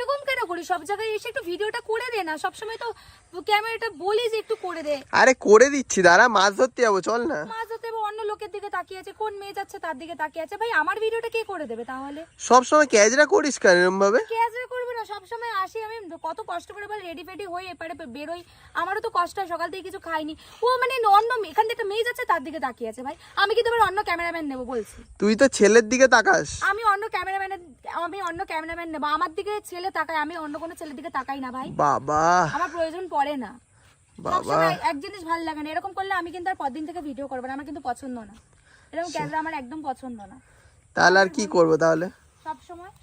এরকম কেন করি? সব জায়গায় এসে একটু ভিডিওটা করে দে না, সবসময় তো ক্যামেরাটা বলি যে একটু করে দে। আরে করে দিচ্ছি, দাঁড়া মাছ ধরতে যাবো, চল না। মাছ ধরতে অন্য লোকের দিকে তাকিয়ে আছে, কোন মেয়ে যাচ্ছে তার দিকে তাকিয়ে আছে। ভাই আমার ভিডিওটা কে করে দেবে তাহলে? সবসময় ক্যাজরা করিস কেন এরম ভাবে? ক্যাজরা করবে না, সবসময় আসি আমি কত কষ্ট করে বল রেডি ফেডি হয়ে এপারে বেরোই, আমারও তো কষ্ট হয়, সকাল থেকে কিছু খাইনি। ও মানে অন্য এখান থেকে একটা মেয়ে যাচ্ছে তার দিকে তাকিয়ে আছে। ভাই আমি কি তোমার অন্য ক্যামেরাম্যান নেবো বলছি? তুই তো ছেলের দিকে তাকাস। আমি অন্য ক্যামেরাম্যান নেবো? আমার দিকে ছেলে তাকায়, আমি অন্য কোনো ছেলের দিকে তাকাই না ভাই। বাবা আমার প্রয়োজন পড়ে না। বাবা, সবসময় এক জিনিস ভালো লাগে না, এরকম করলে আমি কিন্তু আর পরদিন থেকে ভিডিও করবো না, আমার কিন্তু পছন্দ না এরকম ক্যামেরা, আমার একদম পছন্দ না। তাহলে আর কি করবো তাহলে? সবসময়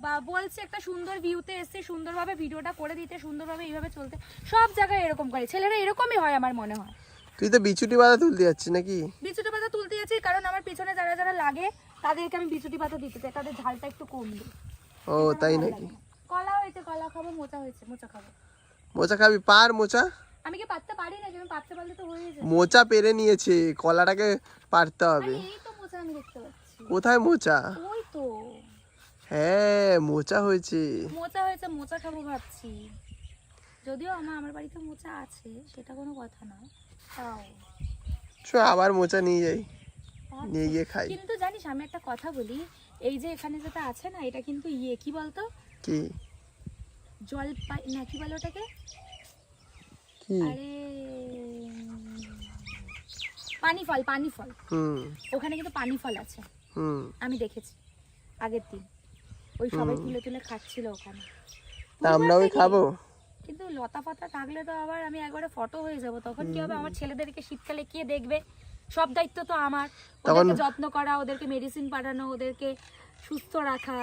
বা বলছে একটা সুন্দর ভিউতে এসে সুন্দরভাবে ভিডিওটা করে দিতে, সুন্দরভাবে এইভাবে চলতে, সব জায়গায় এরকম করে ছেলেরা, এরকমই হয় আমার মনে হয়। তুই তো বিচুটি বাঁধা তুলতে যাচ্ছিস নাকি? বিচুটি পাতা তুলতে যাচ্ছি কারণ আমার পিছনে যারা যারা লাগে তাদেরকে আমি বিচুটি পাতা দিতে চাই, তাদের ঝালটা একটু কম দিই। ও তাই নাকি? কলা হয়েছে, কলা খাবো, মোচা হয়েছে, মোচা খাবো। মোচা খাবি? পার মোচা। আমি কি পারতে পারি না? আমি পারতে পারলে তো হয়ে যায়। মোচা পেরে নিয়েছে, কলাটাকে পারতে হবে। এই তো মোচা আমি দেখতে পাচ্ছি। কোথায় মোচা? ওই তো হ্যাঁ মোচা হয়েছে। মোচা হয়েছে, মোচা খাবো ভাবছি। যদিও আমার বাড়িতে মোচা আছে, সেটা কোনো কথা না, তাও চ আবার মোচা নিয়ে যাই, নিয়ে গিয়ে খাই। কিন্তু জানিস আমি একটা কথা বলি, এই যে এখানে যেটা আছে না, এটা কিন্তু কি বলতো, কি জলপাই না, কি বলে ওটাকে, কি? আরে পানি ফল, পানি ফল। ওখানে কিন্তু পানি ফল আছে, আমি দেখেছি আগের দিন, ওই সবাই তুলে তুলে খাচ্ছিল ওখানে। তা আমরাও খাবো? কিন্তু লতা পাতা থাকলে তো আবার আমি একবারে ফটো হয়ে যাব, তখন কি হবে? আমার ছেলেদেরকে শীতকালে কে দেখবে? সব দায়িত্ব তো আমার, ওদেরকে যত্ন করা, ওদেরকে মেডিসিন পাঠানো, ওদেরকে সুস্থ রাখা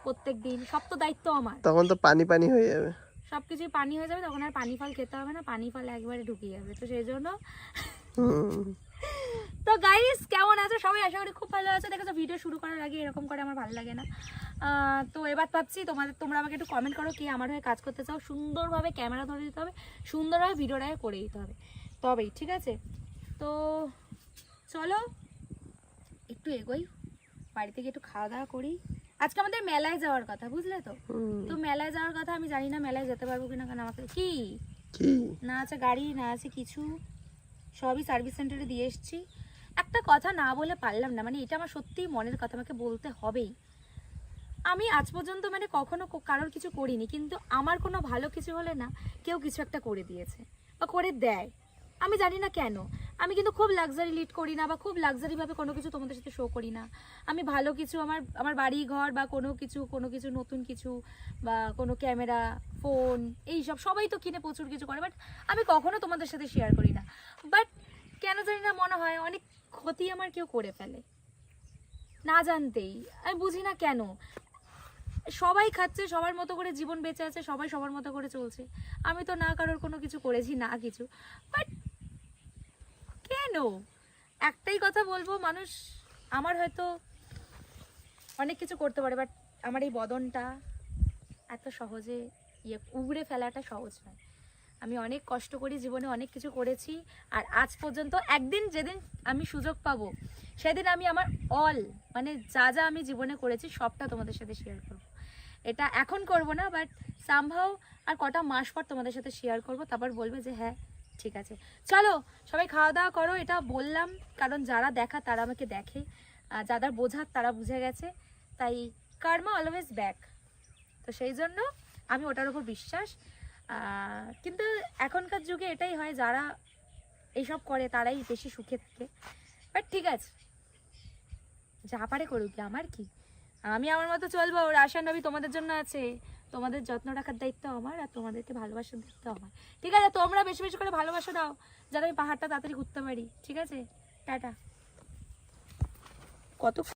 প্রত্যেকদিন, সব তো দায়িত্ব আমার। তখন তো পানি পানি হয়ে যাবে, সবকিছু পানি হয়ে যাবে, তখন আর পানি ফল খেতে হবে না, পানি ফল একবারে ঢুকে যাবে। তো সেই জন্য তো গাইস কেমন আছো সবাই? আশা করি খুব ভালো আছো। দেখো ভিডিও শুরু করার আগে এরকম করে আমার ভালো লাগে না। তো এবার ভাবছি তোমরা আমাকে একটু কমেন্ট করো কে আমার হয়ে কাজ করতে চাও। সুন্দরভাবে ক্যামেরা ধরে দিতে হবে, সুন্দরভাবে ভিডিওটাকে করে দিতে হবে, তবেই ঠিক আছে। তো চলো একটু এগোই, বাড়ি থেকে একটু খাওয়া দাওয়া করি। আজকে আমাদের মেলায় যাওয়ার কথা, বুঝলে তো? তো মেলায় যাওয়ার কথা, আমি জানি না মেলায় যেতে পারবো কিনা, কারণ আমাকে কি না আছে গাড়ি, না আছে কিছু, সবই সার্ভিস সেন্টারে দিয়ে এসেছি। একটা কথা না বলে পারলাম না, মানে এটা আমার সত্যিই মনের কথা, আমাকে বলতে হবেই। আমি আজ পর্যন্ত মানে কখনো কারোর কিছু করিনি, কিন্তু আমার কোনো ভালো কিছু হলে না কেউ কিছু একটা করে দিয়েছে বা করে দেয়, আমি জানি না কেন। আমি কিন্তু খুব লাক্সারি লিড করি না, বা খুব লাক্সারিভাবে কোনো কিছু তোমাদের সাথে শো করি না। আমি ভালো কিছু আমার বাড়ি ঘর বা কোনো কিছু নতুন কিছু বা কোনো ক্যামেরা ফোন এইসব সবাই তো কিনে প্রচুর কিছু করে, বাট আমি কখনো তোমাদের সাথে শেয়ার করি না। বাট কেন জানি না মনে হয় অনেক ক্ষতি আমার কেউ করে ফেলে না জানতেই, আমি বুঝি না কেন। সবাই খাচ্ছে, সবার মতো করে জীবন বেঁচে আছে, সবাই সবার মতো করে চলছে, আমি তো না কারোর কোনো কিছু করেছি না কিছু, বাট কেন? একটাই কথা বলবো, মানুষ আমার হয়তো অনেক কিছু করতে পারে, বাট আমার এই বদনটা এত সহজে উগড়ে ফেলাটা সহজ নয়। আমি অনেক কষ্ট করি, জীবনে অনেক কিছু করেছি, আর আজ পর্যন্ত একদিন যেদিন আমি সুযোগ পাবো সেদিন আমি আমার মানে যা যা আমি জীবনে করেছি সবটা তোমাদের সাথে শেয়ার করব। এটা এখন করব না, বাট সামহাউ আর কটা মাস পর তোমাদের সাথে শেয়ার করব, তারপর বলবে যে হ্যাঁ ঠিক আছে। চলো সবাই খাওয়া দাওয়া করো, এটা বললাম কারণ যারা দেখা তারা আমাকে দেখে, যারা বোঝার তারা বুঝে গেছে, তাই কার্মা অলওয়েজ ব্যাক। তো সেই জন্য আমি ওটার উপর বিশ্বাস। কিন্তু এখনকার যুগে এটাই হয়, যারা এইসব করে তারাই বেশি সুখে থাকে, বাট ঠিক আছে, যা পারে করুক, আমার কি, আমি আমার মতো চলবো। রাশিয়ান নবী তোমাদের জন্য আছে, তোমাদের যত্ন রাখার দায়িত্ব আমার, আর তোমাদেরকে ভালোবাসার দায়িত্ব আমার, ঠিক আছে? তোমরা বেশি বেশি করে ভালোবাসা দাও, যাতে আমি পাহাড়টা তাড়াতাড়ি ঘুরতে পারি, ঠিক আছে? টাটা। কত